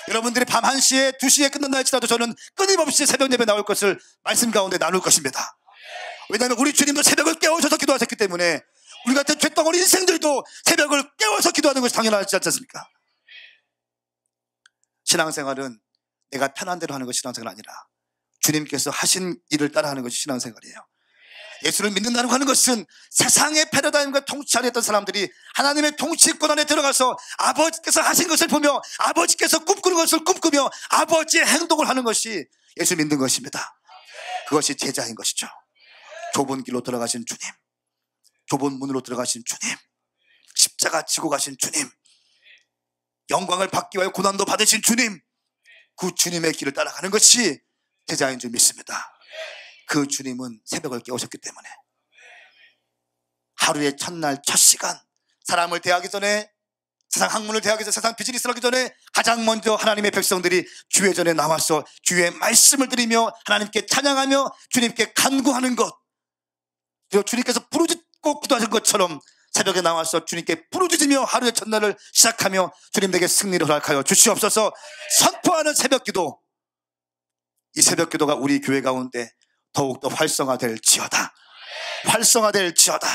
여러분들이 밤 1시에 2시에 끝난다 할지라도 저는 끊임없이 새벽 예배 나올 것을 말씀 가운데 나눌 것입니다. 왜냐하면 우리 주님도 새벽을 깨우셔서 기도하셨기 때문에 우리 같은 죄덩어리 인생들도 새벽을 깨워서 기도하는 것이 당연하지 않습니까? 신앙생활은 내가 편한 대로 하는 것이 신앙생활 아니라 주님께서 하신 일을 따라하는 것이 신앙생활이에요. 예수를 믿는다고 하는 것은 세상의 패러다임과 통치 안에 있던 사람들이 하나님의 통치권 안에 들어가서 아버지께서 하신 것을 보며 아버지께서 꿈꾸는 것을 꿈꾸며 아버지의 행동을 하는 것이 예수 믿는 것입니다. 그것이 제자인 것이죠. 좁은 길로 들어가신 주님, 좁은 문으로 들어가신 주님, 십자가 지고 가신 주님, 영광을 받기 위하여 고난도 받으신 주님, 그 주님의 길을 따라가는 것이 제자인 줄 믿습니다. 그 주님은 새벽을 깨우셨기 때문에 하루의 첫날 첫 시간, 사람을 대하기 전에, 세상 학문을 대하기 전에, 세상 비즈니스를 하기 전에 가장 먼저 하나님의 백성들이 주의 전에 나와서 주의 말씀을 드리며 하나님께 찬양하며 주님께 간구하는 것, 그리고 주님께서 부르짖고 기도하신 것처럼 새벽에 나와서 주님께 부르짖으며 하루의 첫날을 시작하며 주님에게 승리를 허락하여 주시옵소서. 선포하는 새벽기도, 이 새벽기도가 우리 교회 가운데 더욱더 활성화될지어다. 활성화될지어다.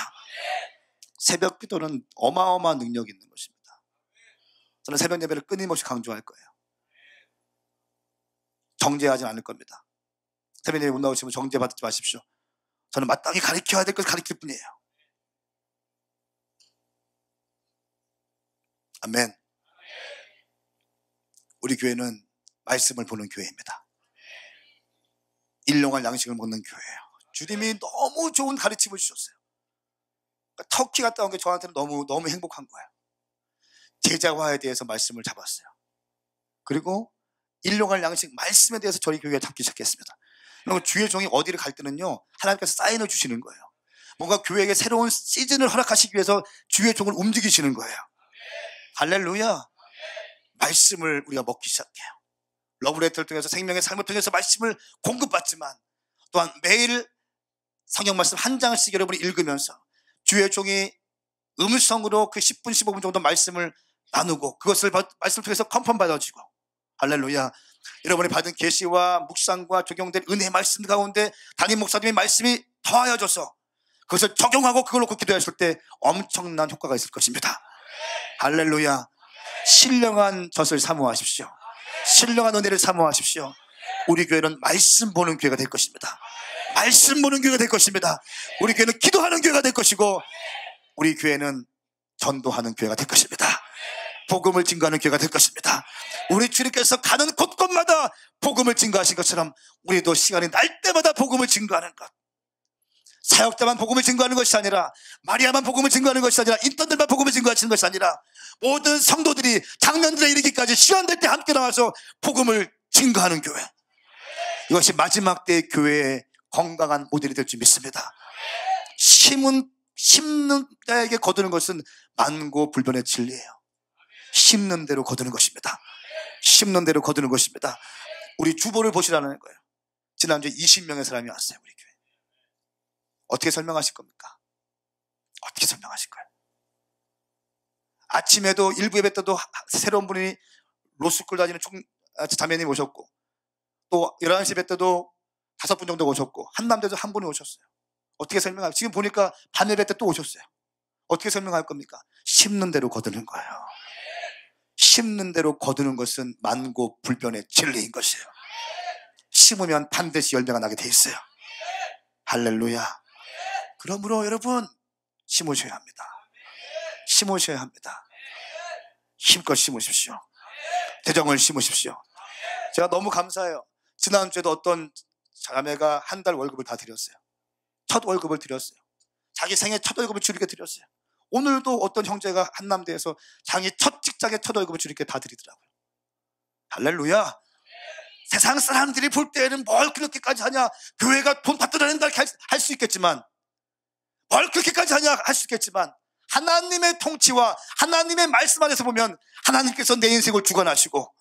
새벽기도는 어마어마한 능력이 있는 것입니다. 저는 새벽 예배를 끊임없이 강조할 거예요. 정죄하지 않을 겁니다. 새벽 예배 못 나오시면 정죄 받지 마십시오. 저는 마땅히 가르쳐야 될 것을 가르칠 뿐이에요. 아멘. 우리 교회는 말씀을 보는 교회입니다. 일용할 양식을 먹는 교회예요. 주님이 너무 좋은 가르침을 주셨어요. 그러니까 터키 갔다 온 게 저한테는 너무 행복한 거예요. 제자화에 대해서 말씀을 잡았어요. 그리고 일용할 양식 말씀에 대해서 저희 교회가 잡기 시작했습니다. 그리고 주의 종이 어디를 갈 때는요, 하나님께서 사인을 주시는 거예요. 뭔가 교회에게 새로운 시즌을 허락하시기 위해서 주의 종을 움직이시는 거예요. 할렐루야. 말씀을 우리가 먹기 시작해요. 러브레터를 통해서, 생명의 삶을 통해서 말씀을 공급받지만 또한 매일 성경 말씀 한 장씩 여러분이 읽으면서 주의 종이 음성으로 그 10분 15분 정도 말씀을 나누고 그것을 말씀을 통해서 컨펌 받아지고, 할렐루야. 여러분이 받은 계시와 묵상과 적용된 은혜의 말씀 가운데 담임 목사님의 말씀이 더하여져서 그것을 적용하고 그걸 놓고 기도했을 때 엄청난 효과가 있을 것입니다. 할렐루야. 신령한 젖을 사모하십시오. 신령한 은혜를 사모하십시오. 우리 교회는 말씀 보는 교회가 될 것입니다. 말씀 보는 교회가 될 것입니다. 우리 교회는 기도하는 교회가 될 것이고, 우리 교회는 전도하는 교회가 될 것입니다. 복음을 증거하는 교회가 될 것입니다. 우리 주님께서 가는 곳곳마다 복음을 증거하신 것처럼 우리도 시간이 날 때마다 복음을 증거하는 것, 사역자만 복음을 증거하는 것이 아니라, 마리아만 복음을 증거하는 것이 아니라, 인턴들만 복음을 증거하시는 것이 아니라 모든 성도들이 작년들에 이르기까지 시간될 때 함께 나와서 복음을 증거하는 교회, 이것이 마지막 때의 교회의 건강한 모델이 될 줄 믿습니다. 심는 자에게 거두는 것은 만고불변의 진리예요. 심는 대로 거두는 것입니다. 심는 대로 거두는 것입니다. 우리 주보를 보시라는 거예요. 지난주에 20명의 사람이 왔어요. 우리 교회. 어떻게 설명하실 겁니까? 어떻게 설명하실 거예요? 아침에도 일부 예배 때도 새로운 분이 로스쿨 다니는 자매님 오셨고, 또 11시 예배 때도 5분 정도 오셨고, 한남대도 한 분이 오셨어요. 어떻게 설명할까요? 지금 보니까 밤 예배 때 또 오셨어요. 어떻게 설명할 겁니까? 심는 대로 거두는 거예요. 심는 대로 거두는 것은 만고불변의 진리인 것이에요. 심으면 반드시 열매가 나게 돼 있어요. 할렐루야. 그러므로 여러분, 심으셔야 합니다. 심으셔야 합니다. 힘껏 심으십시오. 대정을 심으십시오. 제가 너무 감사해요. 지난주에도 어떤 자매가 한 달 월급을 다 드렸어요. 첫 월급을 드렸어요. 자기 생애 첫 월급을 주님께 드렸어요. 오늘도 어떤 형제가 한남대에서 자기 첫 직장의 첫 월급을 주님께 다 드리더라고요. 할렐루야. 세상 사람들이 볼 때에는 뭘 그렇게까지 하냐, 교회가 돈 다 뜯어낸다 할 수 있겠지만, 뭘 그렇게까지 하냐 할 수 있겠지만, 하나님의 통치와 하나님의 말씀 안에서 보면 하나님께서 내 인생을 주관하시고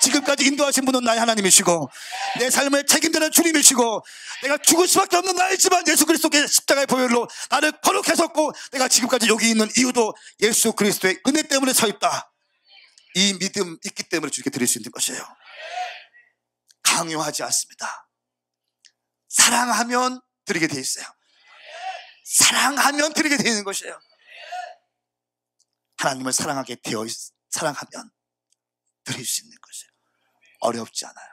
지금까지 인도하신 분은 나의 하나님이시고 내 삶을 책임지는 주님이시고, 내가 죽을 수밖에 없는 나이지만 예수 그리스도의 십자가의 보혈로 나를 거룩하셨고 내가 지금까지 여기 있는 이유도 예수 그리스도의 은혜 때문에 서 있다. 이 믿음 있기 때문에 주님께 드릴 수 있는 것이에요. 강요하지 않습니다. 사랑하면 드리게 돼 있어요. 사랑하면 드리게 되는 것이에요. 하나님을 사랑하면 드릴 수 있는 것이에요. 어렵지 않아요.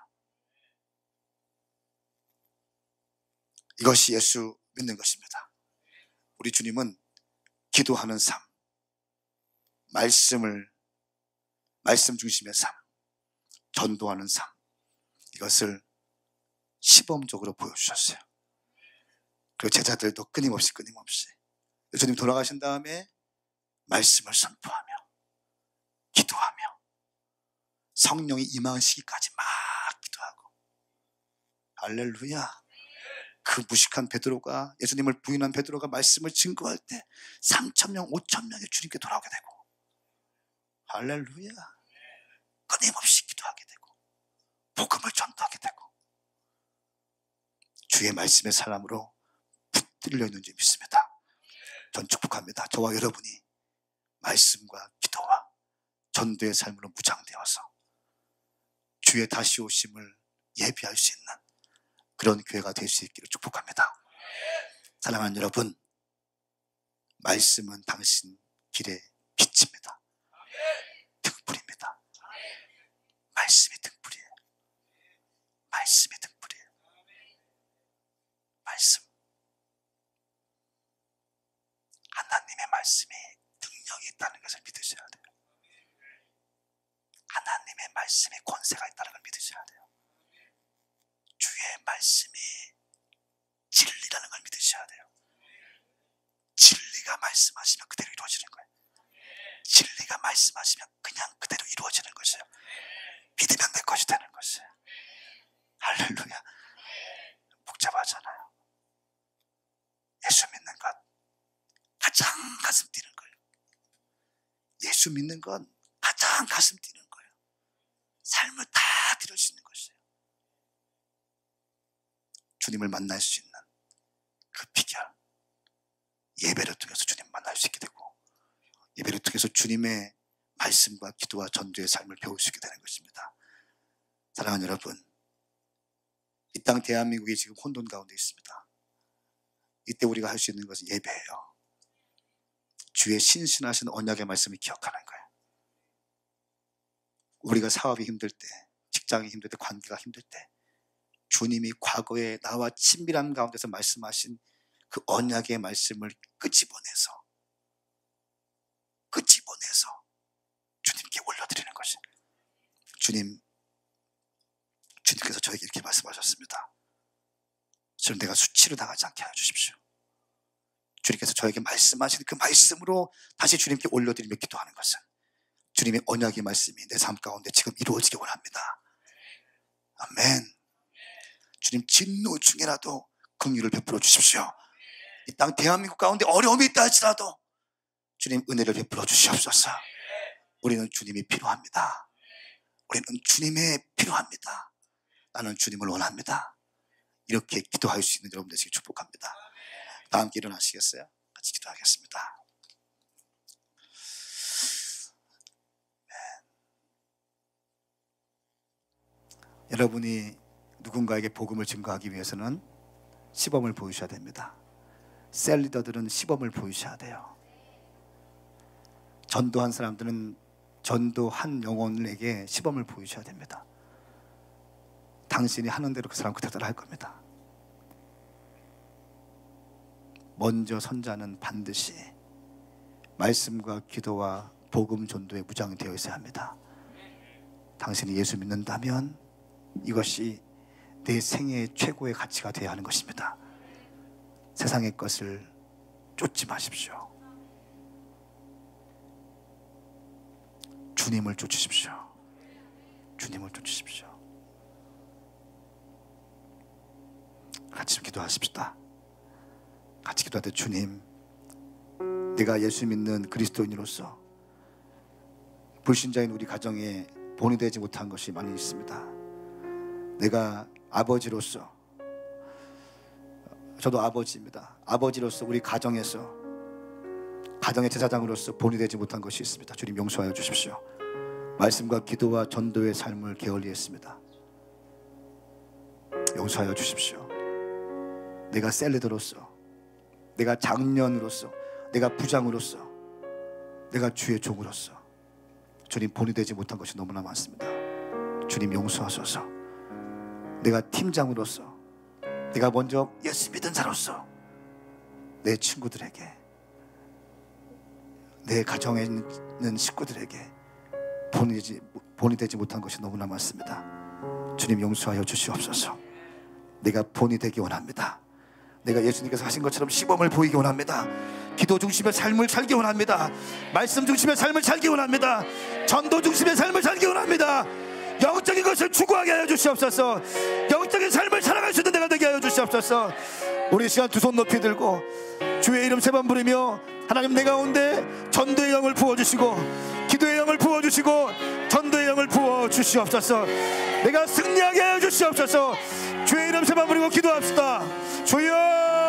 이것이 예수 믿는 것입니다. 우리 주님은 기도하는 삶, 말씀 중심의 삶, 전도하는 삶, 이것을 시범적으로 보여주셨어요. 그리고 제자들도 끊임없이 주님 돌아가신 다음에 말씀을 선포하며 기도하며 성령이 임하시기까지 막 기도하고, 할렐루야. 그 무식한 베드로가, 예수님을 부인한 베드로가 말씀을 증거할 때 3,000명, 5,000명이 주님께 돌아오게 되고, 할렐루야. 끊임없이 기도하게 되고 복음을 전도하게 되고 주의 말씀의 사람으로 붙들려 있는 줄 믿습니다. 전 축복합니다. 저와 여러분이 말씀과 기도와 전도의 삶으로 무장되어서 주의 다시 오심을 예비할 수 있는 그런 교회가 될 수 있기를 축복합니다. 사랑하는 여러분, 말씀은 당신 길의 빛입니다. 등불입니다. 말씀이 등불이에요. 말씀이 등불이에요. 말씀. 하나님의 말씀이 능력이 있다는 것을 믿으셔야 돼요. 하나님의 말씀에 권세가 있다는 걸 믿으셔야 돼요. 주의 말씀이 진리라는 걸 믿으셔야 돼요. 진리가 말씀하시면 그대로 이루어지는 거예요. 진리가 말씀하시면 그냥 그대로 이루어지는 것이에요. 믿으면 내 것이 되는 것이에요. 할렐루야. 복잡하잖아요. 예수 믿는 것 가장 가슴 뛰는 거예요. 예수 믿는 건 가장 가슴 뛰는 거예요. 삶을 다 드릴 수 있는 것이에요. 주님을 만날 수 있는 그 비결, 예배를 통해서 주님 만날 수 있게 되고, 예배를 통해서 주님의 말씀과 기도와 전도의 삶을 배울 수 있게 되는 것입니다. 사랑하는 여러분, 이 땅 대한민국이 지금 혼돈 가운데 있습니다. 이때 우리가 할 수 있는 것은 예배예요. 주의 신신하신 언약의 말씀을 기억하는 거예요. 우리가 사업이 힘들 때, 직장이 힘들 때, 관계가 힘들 때 주님이 과거에 나와 친밀한 가운데서 말씀하신 그 언약의 말씀을 끄집어내서 주님께 올려드리는 것이, 주님께서 저에게 이렇게 말씀하셨습니다. 저는 내가 수치로 당하지 않게 하여 주십시오. 주님께서 저에게 말씀하신 그 말씀으로 다시 주님께 올려드리며 기도하는 것은 주님의 언약의 말씀이 내 삶 가운데 지금 이루어지기 원합니다. 아멘. 주님, 진노 중에라도 긍휼을 베풀어 주십시오. 이 땅 대한민국 가운데 어려움이 있다 할지라도 주님 은혜를 베풀어 주시옵소서. 우리는 주님이 필요합니다. 우리는 주님의 필요합니다. 나는 주님을 원합니다. 이렇게 기도할 수 있는 여러분들 되시길 축복합니다. 다 함께 일어나시겠어요? 같이 기도하겠습니다. 여러분이 누군가에게 복음을 증거하기 위해서는 시범을 보이셔야 됩니다. 셀리더들은 시범을 보이셔야 돼요. 전도한 사람들은 전도한 영혼에게 시범을 보이셔야 됩니다. 당신이 하는 대로 그 사람 그대로 할 겁니다. 먼저 선자는 반드시 말씀과 기도와 복음 전도에 무장되어 있어야 합니다. 당신이 예수 믿는다면 이것이 내 생애의 최고의 가치가 되어야 하는 것입니다. 세상의 것을 쫓지 마십시오. 주님을 쫓으십시오. 주님을 쫓으십시오. 같이 좀 기도하십시다. 같이 기도할 때, 주님, 내가 예수 믿는 그리스도인으로서 불신자인 우리 가정에 본이 되지 못한 것이 많이 있습니다. 내가 아버지로서, 저도 아버지입니다. 아버지로서 우리 가정에서, 가정의 제사장으로서 본이 되지 못한 것이 있습니다. 주님 용서하여 주십시오. 말씀과 기도와 전도의 삶을 게을리했습니다. 용서하여 주십시오. 내가 셀리더로서, 내가 장년으로서, 내가 부장으로서, 내가 주의 종으로서 주님 본이 되지 못한 것이 너무나 많습니다. 주님 용서하소서. 내가 팀장으로서, 내가 먼저 예수 믿은 자로서 내 친구들에게, 내 가정에 있는 식구들에게 본이 되지 못한 것이 너무나 많습니다. 주님 용서하여 주시옵소서. 내가 본이 되기 원합니다. 내가 예수님께서 하신 것처럼 시범을 보이기 원합니다. 기도 중심의 삶을 살기 원합니다. 말씀 중심의 삶을 살기 원합니다. 전도 중심의 삶을 살기 원합니다. 영적인 것을 추구하게 하여 주시옵소서. 영적인 삶을 살아갈 수 있는 내가 되게 하여 주시옵소서. 우리 시간 두 손 높이 들고 주의 이름 세 번 부르며 하나님 내 가운데 전도의 영을 부어주시고 기도의 영을 부어주시고 전도의 영을 부어주시옵소서. 내가 승리하게 하여 주시옵소서. 주의 이름 세 번 부르고 기도합시다. 주여